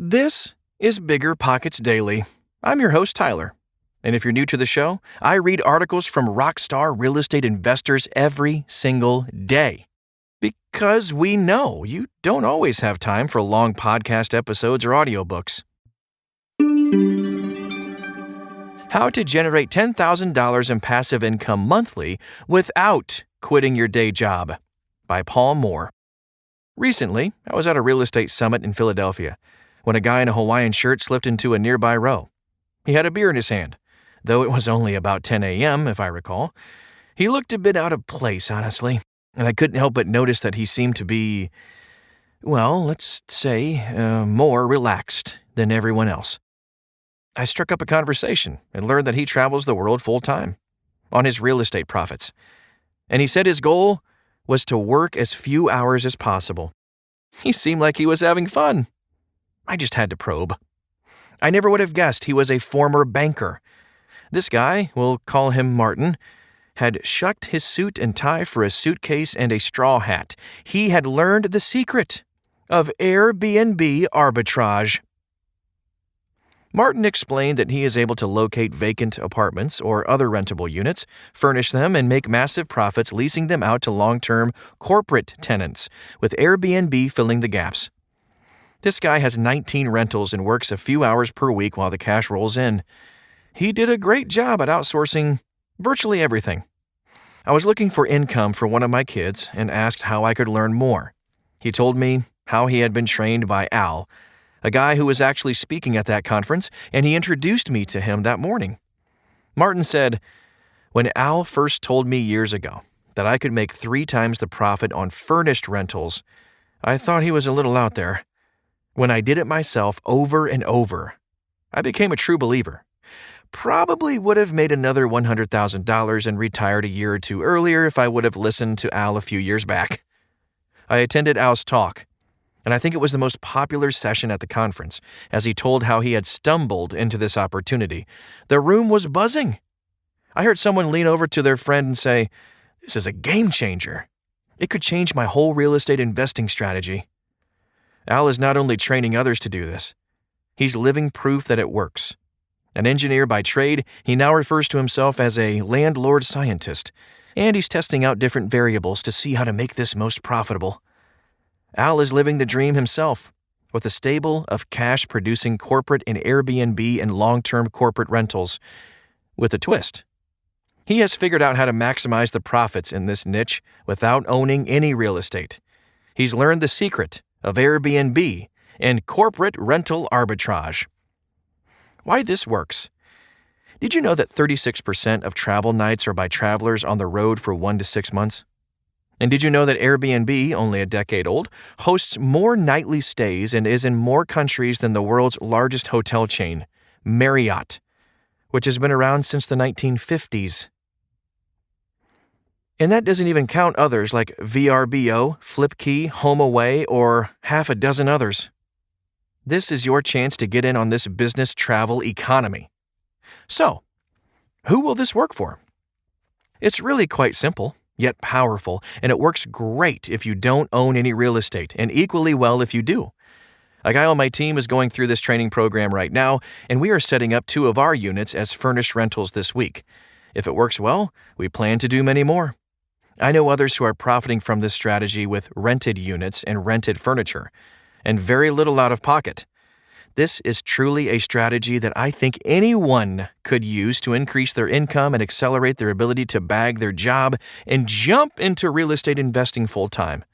This is BiggerPockets Daily. I'm your host, Tyler. And if you're new to the show, I read articles from rockstar real estate investors every single day. Because we know you don't always have time for long podcast episodes or audiobooks. How to generate $10,000 in passive income monthly without quitting your day job by Paul Moore. Recently, I was at a real estate summit in Philadelphia when a guy in a Hawaiian shirt slipped into a nearby row. He had a beer in his hand, though it was only about 10 a.m., if I recall. He looked a bit out of place, honestly, and I couldn't help but notice that he seemed to be, let's say, more relaxed than everyone else. I struck up a conversation and learned that he travels the world full-time on his real estate profits. And he said his goal was to work as few hours as possible. He seemed like he was having fun. I just had to probe. I never would have guessed he was a former banker. This guy, we'll call him Martin, had shucked his suit and tie for a suitcase and a straw hat. He had learned the secret of Airbnb arbitrage. Martin explained that he is able to locate vacant apartments or other rentable units, furnish them, and make massive profits leasing them out to long-term corporate tenants, with Airbnb filling the gaps. This guy has 19 rentals and works a few hours per week while the cash rolls in. He did a great job at outsourcing virtually everything. I was looking for income for one of my kids and asked how I could learn more. He told me how he had been trained by Al, a guy who was actually speaking at that conference, and he introduced me to him that morning. Martin said, "When Al first told me years ago that I could make 3 times the profit on furnished rentals, I thought he was a little out there. When I did it myself over and over, I became a true believer. Probably would have made another $100,000 and retired a year or two earlier if I would have listened to Al a few years back." I attended Al's talk, and I think it was the most popular session at the conference, as he told how he had stumbled into this opportunity. The room was buzzing. I heard someone lean over to their friend and say, "This is a game changer. It could change my whole real estate investing strategy." Al is not only training others to do this, he's living proof that it works. An engineer by trade, he now refers to himself as a landlord scientist, and he's testing out different variables to see how to make this most profitable. Al is living the dream himself, with a stable of cash-producing corporate and Airbnb and long-term corporate rentals, with a twist. He has figured out how to maximize the profits in this niche without owning any real estate. He's learned the secret of Airbnb and corporate rental arbitrage. Why this works? Did you know that 36% of travel nights are by travelers on the road for 1 to 6 months? And did you know that Airbnb, only a decade old, hosts more nightly stays and is in more countries than the world's largest hotel chain, Marriott, which has been around since the 1950s? And that doesn't even count others like VRBO, Flipkey, HomeAway, or half a dozen others. This is your chance to get in on this business travel economy. So, who will this work for? It's really quite simple, yet powerful, and it works great if you don't own any real estate, and equally well if you do. A guy on my team is going through this training program right now, and we are setting up 2 of our units as furnished rentals this week. If it works well, we plan to do many more. I know others who are profiting from this strategy with rented units and rented furniture, and very little out of pocket. This is truly a strategy that I think anyone could use to increase their income and accelerate their ability to bag their job and jump into real estate investing full-time.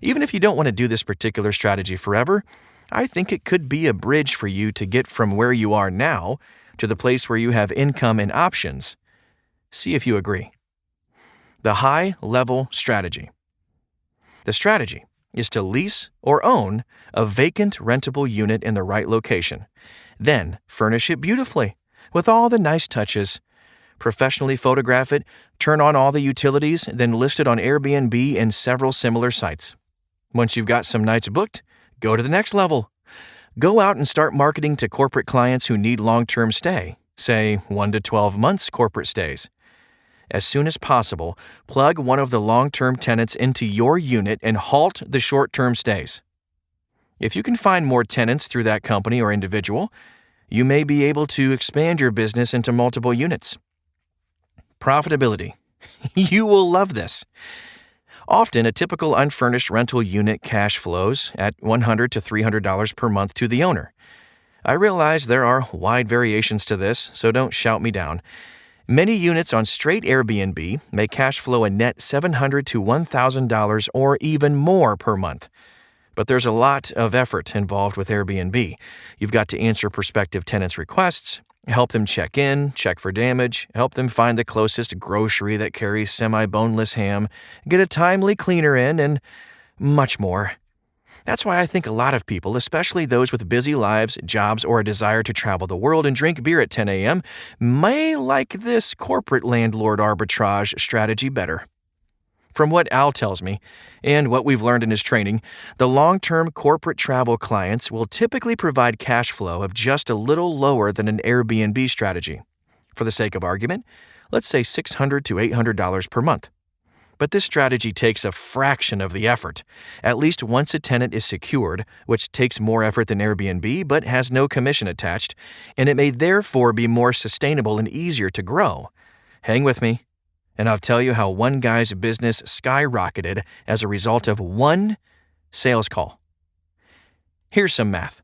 Even if you don't want to do this particular strategy forever, I think it could be a bridge for you to get from where you are now to the place where you have income and options. See if you agree. The high-level strategy. The strategy is to lease or own a vacant rentable unit in the right location. Then furnish it beautifully with all the nice touches. Professionally photograph it, turn on all the utilities, then list it on Airbnb and several similar sites. Once you've got some nights booked, go to the next level. Go out and start marketing to corporate clients who need long-term stay, say 1 to 12 months corporate stays. As soon as possible, plug one of the long-term tenants into your unit and halt the short-term stays. If you can find more tenants through that company or individual, you may be able to expand your business into multiple units. Profitability. You will love this. Often, a typical unfurnished rental unit cash flows at $100 to $300 per month to the owner. I realize there are wide variations to this, so don't shout me down. Many units on straight Airbnb may cash flow a net $700 to $1,000 or even more per month. But there's a lot of effort involved with Airbnb. You've got to answer prospective tenants' requests, help them check in, check for damage, help them find the closest grocery that carries semi-boneless ham, get a timely cleaner in, and much more. That's why I think a lot of people, especially those with busy lives, jobs, or a desire to travel the world and drink beer at 10 a.m., may like this corporate landlord arbitrage strategy better. From what Al tells me, and what we've learned in his training, the long-term corporate travel clients will typically provide cash flow of just a little lower than an Airbnb strategy. For the sake of argument, let's say $600 to $800 per month. But this strategy takes a fraction of the effort, at least once a tenant is secured, which takes more effort than Airbnb but has no commission attached, and it may therefore be more sustainable and easier to grow. Hang with me, and I'll tell you how one guy's business skyrocketed as a result of one sales call. Here's some math.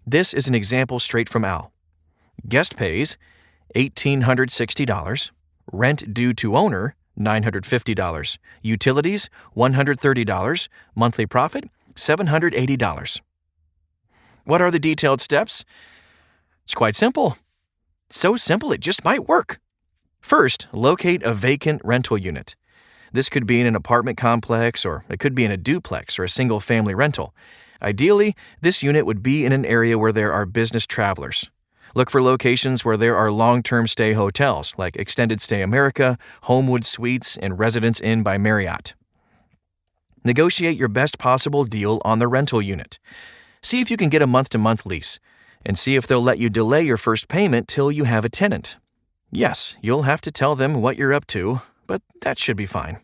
This is an example straight from Al. Guest pays $1,860, rent due to owner $950, utilities $130, monthly profit $780. What are the detailed steps? It's quite simple. So simple it just might work. First, locate a vacant rental unit. This could be in an apartment complex, or it could be in a duplex or a single-family rental. Ideally, this unit would be in an area where there are business travelers. Look for locations where there are long-term stay hotels, like Extended Stay America, Homewood Suites, and Residence Inn by Marriott. Negotiate your best possible deal on the rental unit. See if you can get a month-to-month lease, and see if they'll let you delay your first payment till you have a tenant. Yes, you'll have to tell them what you're up to, but that should be fine.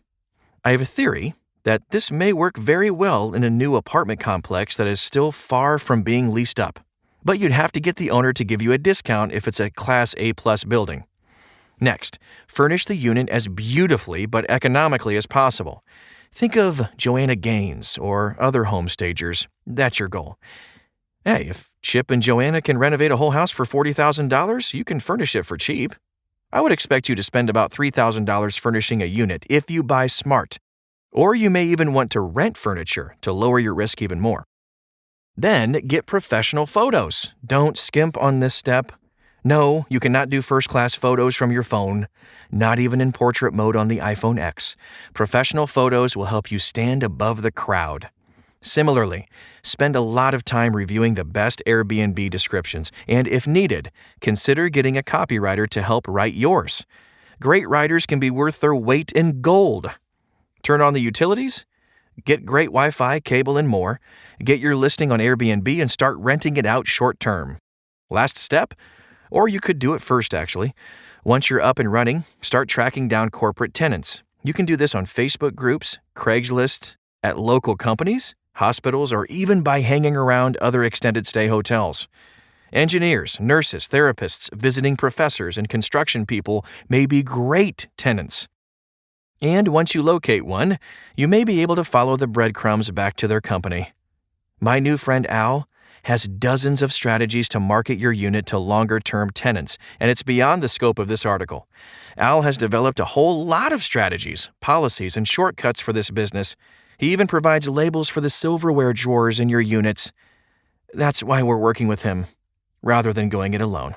I have a theory that this may work very well in a new apartment complex that is still far from being leased up. But you'd have to get the owner to give you a discount if it's a Class A+ building. Next, furnish the unit as beautifully but economically as possible. Think of Joanna Gaines or other home stagers. That's your goal. Hey, if Chip and Joanna can renovate a whole house for $40,000, you can furnish it for cheap. I would expect you to spend about $3,000 furnishing a unit if you buy smart. Or you may even want to rent furniture to lower your risk even more. Then get professional photos. Don't skimp on this step. No, you cannot do first-class photos from your phone, not even in portrait mode on the iPhone X. Professional photos will help you stand above the crowd. Similarly, spend a lot of time reviewing the best Airbnb descriptions, and if needed, consider getting a copywriter to help write yours. Great writers can be worth their weight in gold. Turn on the utilities, get great Wi-Fi, cable, and more. Get your listing on Airbnb and start renting it out short-term. Last step, or you could do it first actually. Once you're up and running, start tracking down corporate tenants. You can do this on Facebook groups, Craigslist, at local companies, hospitals, or even by hanging around other extended stay hotels. Engineers, nurses, therapists, visiting professors, and construction people may be great tenants. And once you locate one, you may be able to follow the breadcrumbs back to their company. My new friend Al has dozens of strategies to market your unit to longer-term tenants, and it's beyond the scope of this article. Al has developed a whole lot of strategies, policies, and shortcuts for this business. He even provides labels for the silverware drawers in your units. That's why we're working with him, rather than going it alone.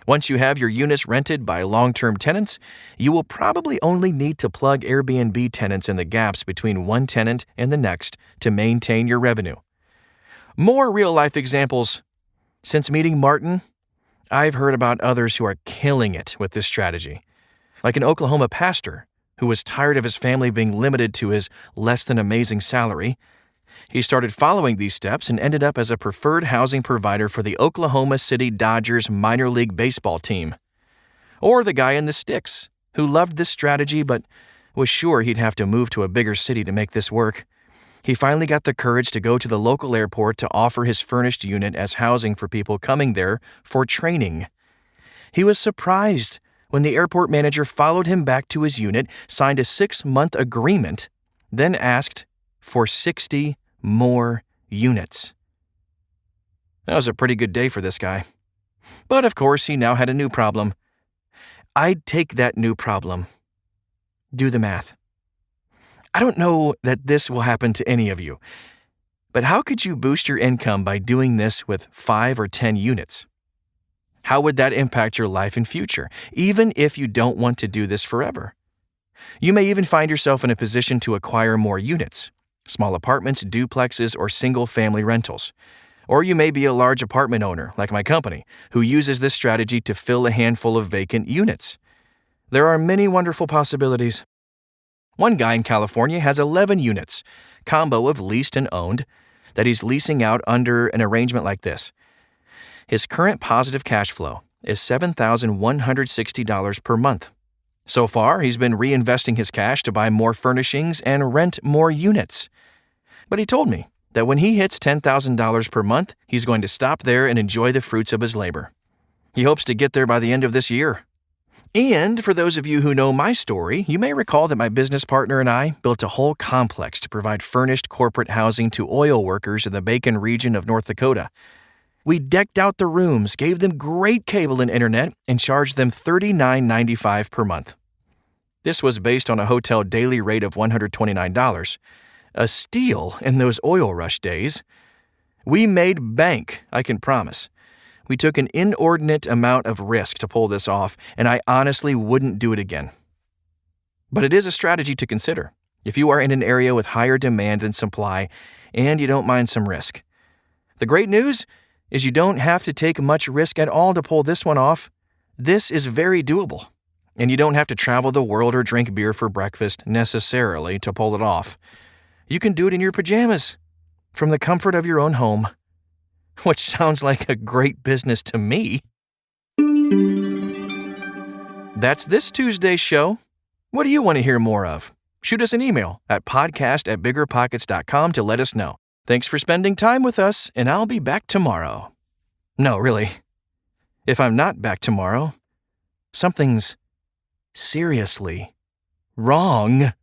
Once you have your units rented by long-term tenants, you will probably only need to plug Airbnb tenants in the gaps between one tenant and the next to maintain your revenue. More real-life examples. Since meeting Martin, I've heard about others who are killing it with this strategy. Like an Oklahoma pastor who was tired of his family being limited to his less-than-amazing salary. He started following these steps and ended up as a preferred housing provider for the Oklahoma City Dodgers minor league baseball team. Or the guy in the sticks, who loved this strategy but was sure he'd have to move to a bigger city to make this work. He finally got the courage to go to the local airport to offer his furnished unit as housing for people coming there for training. He was surprised when the airport manager followed him back to his unit, signed a 6-month agreement, then asked for 60 more units. That was a pretty good day for this guy. But of course, he now had a new problem. I'd take that new problem. Do the math. I don't know that this will happen to any of you, but how could you boost your income by doing this with 5 or 10 units? How would that impact your life and future, even if you don't want to do this forever? You may even find yourself in a position to acquire more units, small apartments, duplexes, or single-family rentals. Or you may be a large apartment owner, like my company, who uses this strategy to fill a handful of vacant units. There are many wonderful possibilities. One guy in California has 11 units, combo of leased and owned, that he's leasing out under an arrangement like this. His current positive cash flow is $7,160 per month. So far, he's been reinvesting his cash to buy more furnishings and rent more units. But he told me that when he hits $10,000 per month, he's going to stop there and enjoy the fruits of his labor. He hopes to get there by the end of this year. And for those of you who know my story, you may recall that my business partner and I built a whole complex to provide furnished corporate housing to oil workers in the Bacon region of North Dakota. We decked out the rooms, gave them great cable and internet, and charged them $39.95 per month. This was based on a hotel daily rate of $129, a steal in those oil rush days. We made bank, I can promise. We took an inordinate amount of risk to pull this off, and I honestly wouldn't do it again. But it is a strategy to consider if you are in an area with higher demand than supply and you don't mind some risk. The great news is you don't have to take much risk at all to pull this one off. This is very doable, and you don't have to travel the world or drink beer for breakfast necessarily to pull it off. You can do it in your pajamas, from the comfort of your own home. Which sounds like a great business to me. That's this Tuesday's show. What do you want to hear more of? Shoot us an email at podcast@biggerpockets.com to let us know. Thanks for spending time with us, and I'll be back tomorrow. No, really. If I'm not back tomorrow, something's seriously wrong.